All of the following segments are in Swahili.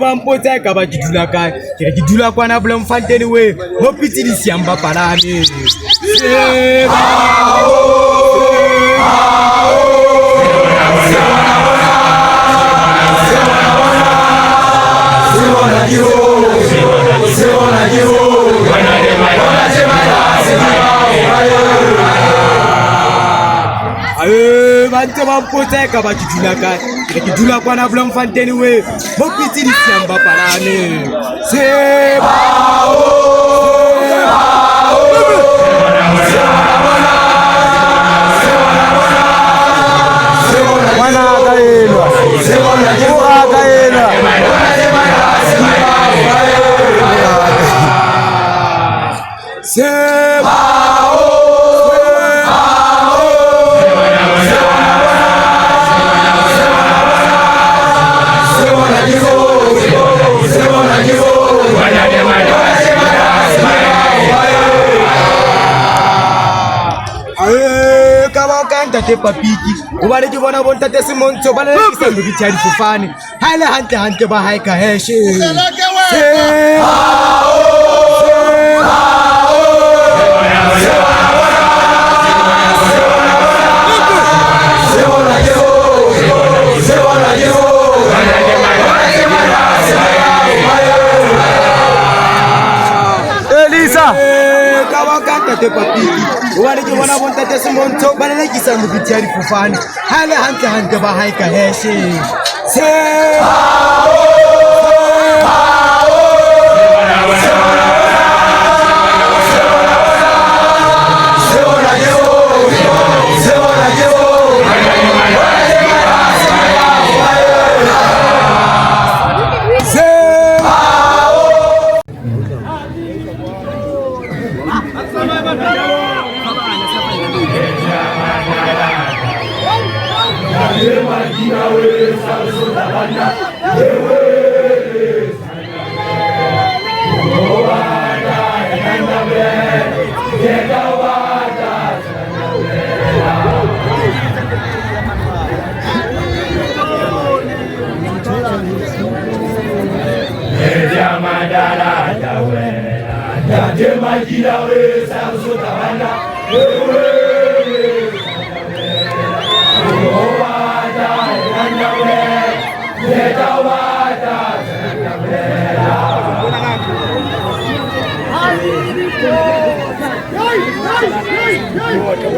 Bampoza kaba jidula ka jidula kwa na blam fanteni we mo pitili siamba parane Bante bampoza kaba jidula ka jidula kwa na blam fanteni we mo pitili siamba parane kanta te papiki o ba le ke bona bonta te Semontsho ba le ke se di tshadi fofane ha ile hantle ba haika heshe te papiki o ba le ke bona bonta te Semontsho ba le ke sa di tshadi fofane ha ile hantle ba haika heshe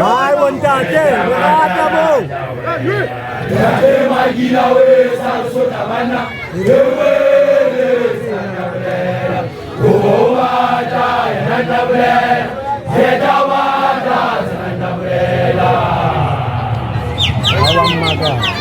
Hai bontate, berata bu. Jadi magila we sarusota bana, ewe sanabela, uwata sanabela, jedawata sanabela. Awam maga.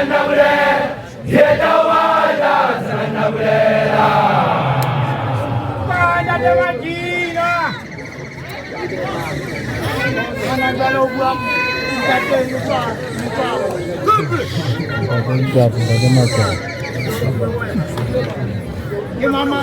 Sanandabule, Yetawada, Sanandabulela. Pada Devagina. Sanandalo buam, kate lupa. Gimana?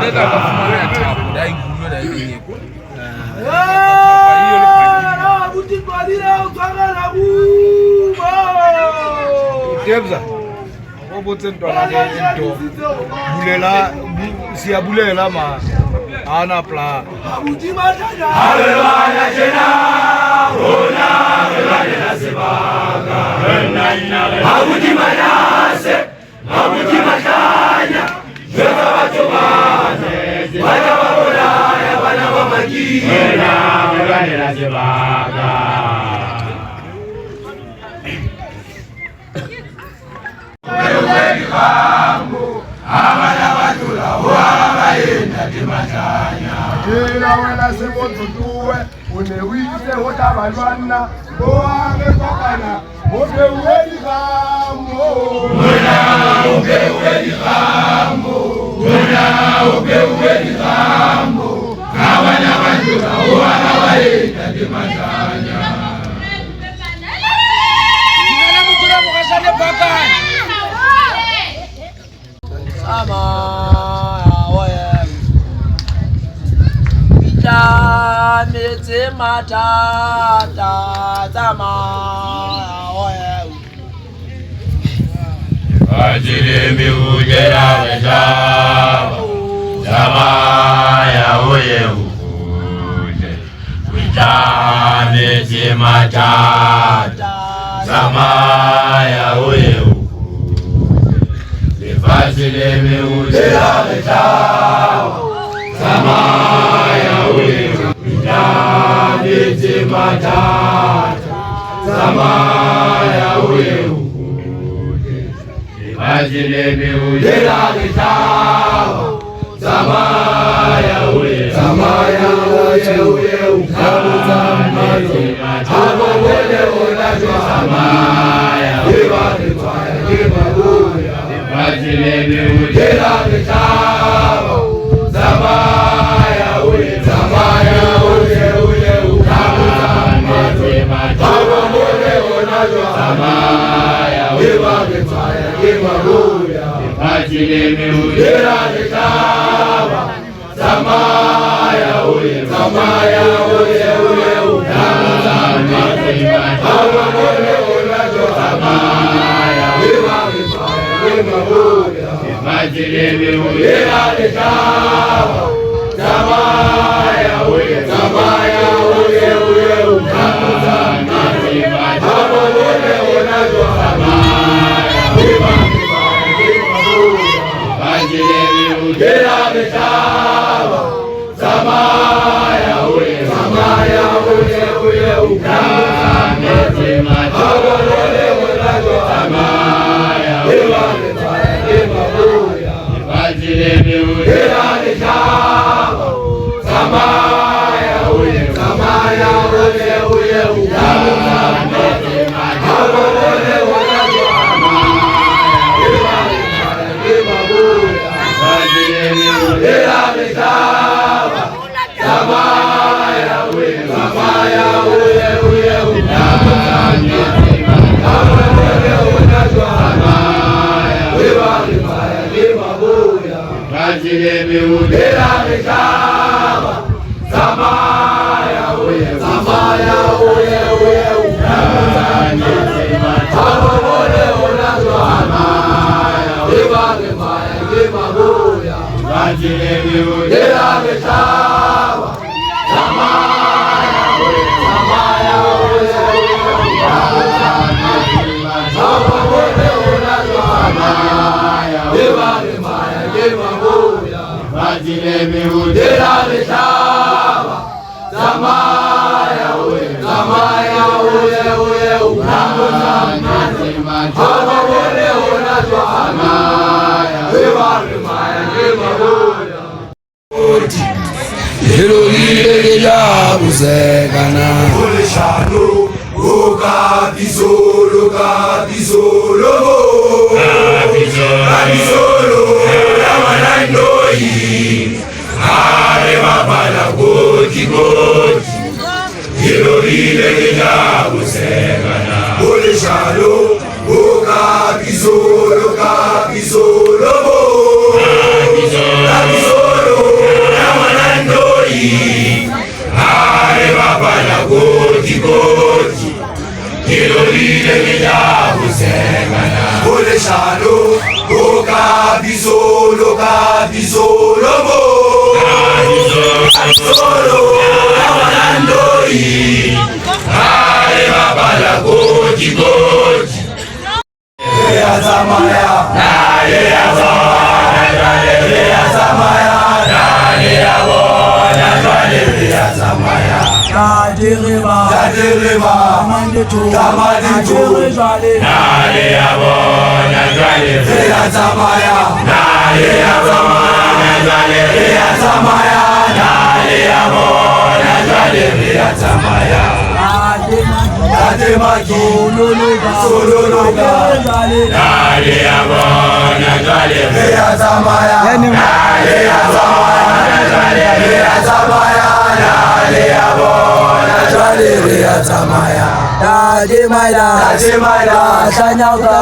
Hallelujah, Kebza. Obote ntwana ke ento. Bulela siya bulela ma ana pla. Haleluya jena. Ona haleluya sebaga. Habuji manase. Habuji matanya. Jeza wachobane. Wana wabolaya wana wamagi. Ona haleluya sebaga. Kila wena sebo tutuwe unewite hotabalwana boange kokana obe uweli gambo obe uweli gambo kawana bantu bawana baita dimatanya Ngala mutula mukashane bakani sama metse matata tsamaya ajile miujera weza tsamaya oye ukuje wita metse matata tsamaya oye ukuje ajile miujera weza tsamaya oye miti matata samaya uye ukuje imajile miujera vitao samaya uye ukabuza miti matata unajua samaya imajile miujera vitao samaya uye Ajile miujera vitaba samaya uye ukabuza hawa mone unajua samaya ajile miujera vitaba samaya uye ukabuza hawa mone unajua samaya ajile miujera vitaba samaya uye ukabuza hawa mone unajua samaya ajile miujera vitaba samaya uye ukabuza hawa mone unajua ajile miujera vitaba samaya uye ajile miujera vitaba samaya uye hawa mone unajua ajile miujera vitaba samaya uye hawa mone unajua ajile miujera vitaba samaya uye ukabuza hawa mone unajua hilo lile lijakuzekana ulishano ukabizolo ya wanandoi are mabala goti hilo lile lijakuzekana ulishano ukabizolo ya wanandoi are mabala goti hilo lile lijakuzekana Ole shalo, oka bizolo, ka bizolo mo. Bizolo, awanandoi. Ale babala goji goji. Ya zamaya, nale ya zamaya, ya zamaya, nale ya bona, nale ya zamaya. Kadirima, Kamanditu, nale ya bona, nale ya zamaya, nale ya zamaya, nale ya zamaya, nale ya bona, nale ya zamaya. Katemaki, Solologa, nale ya bona, nale ya zamaya, nale ya zamaya, nale ya zamaya, nale ya bona, nale ya zamaya. Tajemaida, Sanyauka,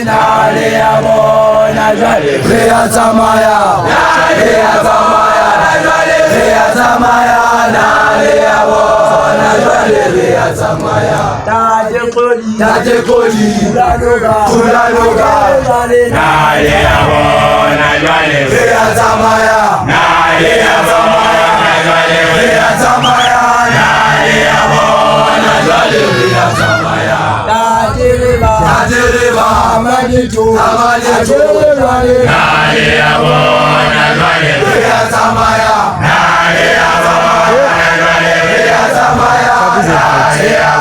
nale ya bona, nale ya zamaya, nale ya zamaya, nale ya zamaya, nale ya bona, nale ya zamaya. Tajekoli, Tulaloga, nale ya bona, nale ya zamaya, nale ya zamaya, nale ya zamaya, nale ya bona, nale ya zamaya. Kadirima, Amanditu, nale ya bona, nale ya zamaya, nale ya zamaya, nale ya zamaya, nale ya